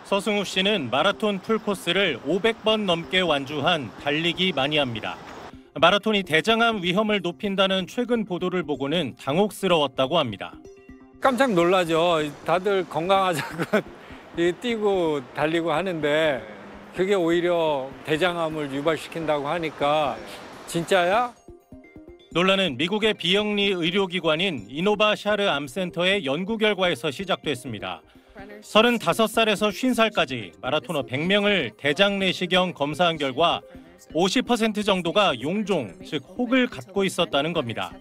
서승우 씨는 마라톤 풀코스를 500번 넘게 완주한 달리기 마니아입니다. 마라톤이 대장암 위험을 높인다는 최근 보도를 보고는 당혹스러웠다고 합니다. 깜짝 놀라죠. 다들 건강하자고 뛰고 달리고 하는데 그게 오히려 대장암을 유발시킨다고 하니까 진짜야? 논란은 미국의 비영리 의료기관인 이노바 샤르 암센터의 연구 결과에서 시작됐습니다. 35살에서 50살까지 마라토너 100명을 대장 내시경 검사한 결과 50% 정도가 용종, 즉 혹을 갖고 있었다는 겁니다.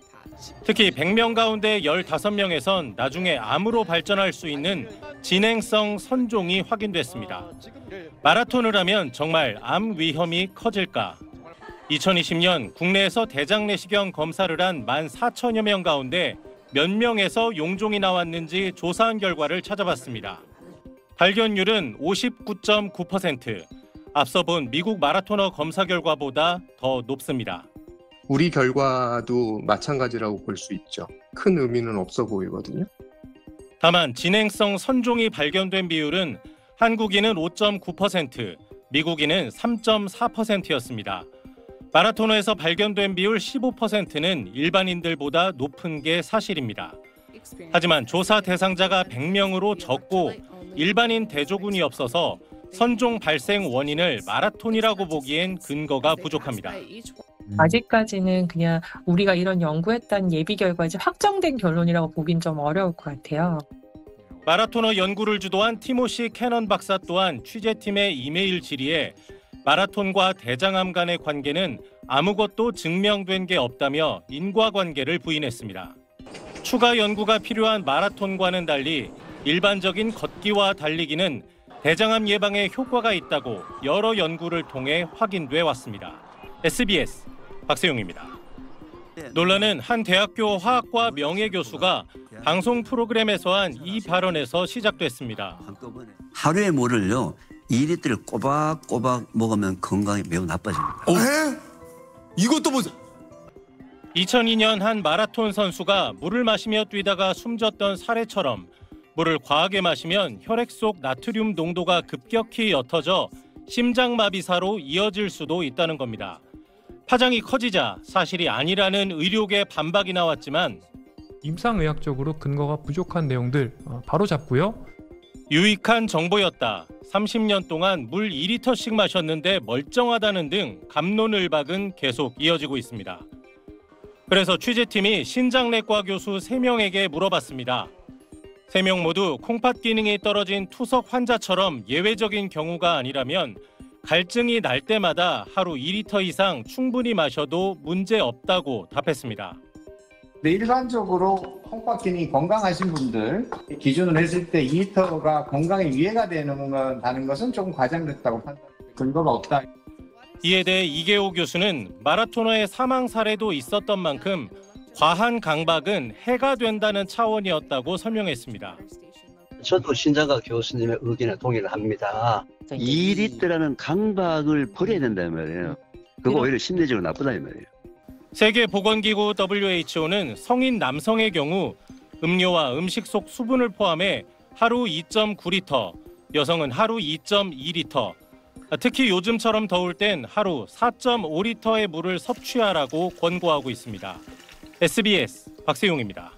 특히 100명 가운데 15명에선 나중에 암으로 발전할 수 있는 진행성 선종이 확인됐습니다. 마라톤을 하면 정말 암 위험이 커질까? 2020년 국내에서 대장 내시경 검사를 한 14,000여 명 가운데 몇 명에서 용종이 나왔는지 조사한 결과를 찾아봤습니다. 발견율은 59.9%, 앞서 본 미국 마라토너 검사 결과보다 더 높습니다. 우리 결과도 마찬가지라고 볼 수 있죠. 큰 의미는 없어 보이거든요. 다만 진행성 선종이 발견된 비율은 한국인은 5.9%, 미국인은 3.4%였습니다. 마라토너에서 발견된 비율 15%는 일반인들보다 높은 게 사실입니다. 하지만 조사 대상자가 100명으로 적고 일반인 대조군이 없어서 선종 발생 원인을 마라톤이라고 보기엔 근거가 부족합니다. 아직까지는 그냥 우리가 이런 연구했다는 예비 결과지 확정된 결론이라고 보긴 좀 어려울 것 같아요. 마라토너 연구를 주도한 티모시 캐넌 박사 또한 취재팀의 이메일 질의에 마라톤과 대장암 간의 관계는 아무것도 증명된 게 없다며 인과관계를 부인했습니다. 추가 연구가 필요한 마라톤과는 달리 일반적인 걷기와 달리기는 대장암 예방에 효과가 있다고 여러 연구를 통해 확인돼 왔습니다. SBS 박세용입니다. 논란은 한 대학교 화학과 명예교수가 방송 프로그램에서 한 이 발언에서 시작됐습니다. 하루에 물을요 2리터를 꼬박꼬박 먹으면 건강이 매우 나빠집니다. 이것도 뭐? 2002년 한 마라톤 선수가 물을 마시며 뛰다가 숨졌던 사례처럼 물을 과하게 마시면 혈액 속 나트륨 농도가 급격히 옅어져 심장마비사로 이어질 수도 있다는 겁니다. 파장이 커지자 사실이 아니라는 의료계 반박이 나왔지만 임상의학적으로 근거가 부족한 내용들 바로 잡고요. 유익한 정보였다. 30년 동안 물 2리터씩 마셨는데 멀쩡하다는 등 갑론을박은 계속 이어지고 있습니다. 그래서 취재팀이 신장내과 교수 3명에게 물어봤습니다. 3명 모두 콩팥 기능이 떨어진 투석 환자처럼 예외적인 경우가 아니라면 갈증이 날 때마다 하루 2리터 이상 충분히 마셔도 문제 없다고 답했습니다. 네, 일반적으로 콩팥 기능이 건강하신 분들 기준으로 했을 때 2리터가 건강에 위해가 되는 것은 조금 과장됐다고 판단합니다. 근거가 없다. 이에 대해 이계호 교수는 마라토너의 사망 사례도 있었던 만큼 과한 강박은 해가 된다는 차원이었다고 설명했습니다. 저도 신장과 교수님의 의견에 동의를 합니다. 2리터라는 강박을 버려야 된다는 말이에요. 그거 오히려 심리적으로 나쁘다는 말이에요. 세계보건기구 WHO는 성인 남성의 경우 음료와 음식 속 수분을 포함해 하루 2.9리터, 여성은 하루 2.2리터, 특히 요즘처럼 더울 땐 하루 4.5리터의 물을 섭취하라고 권고하고 있습니다. SBS 박세용입니다.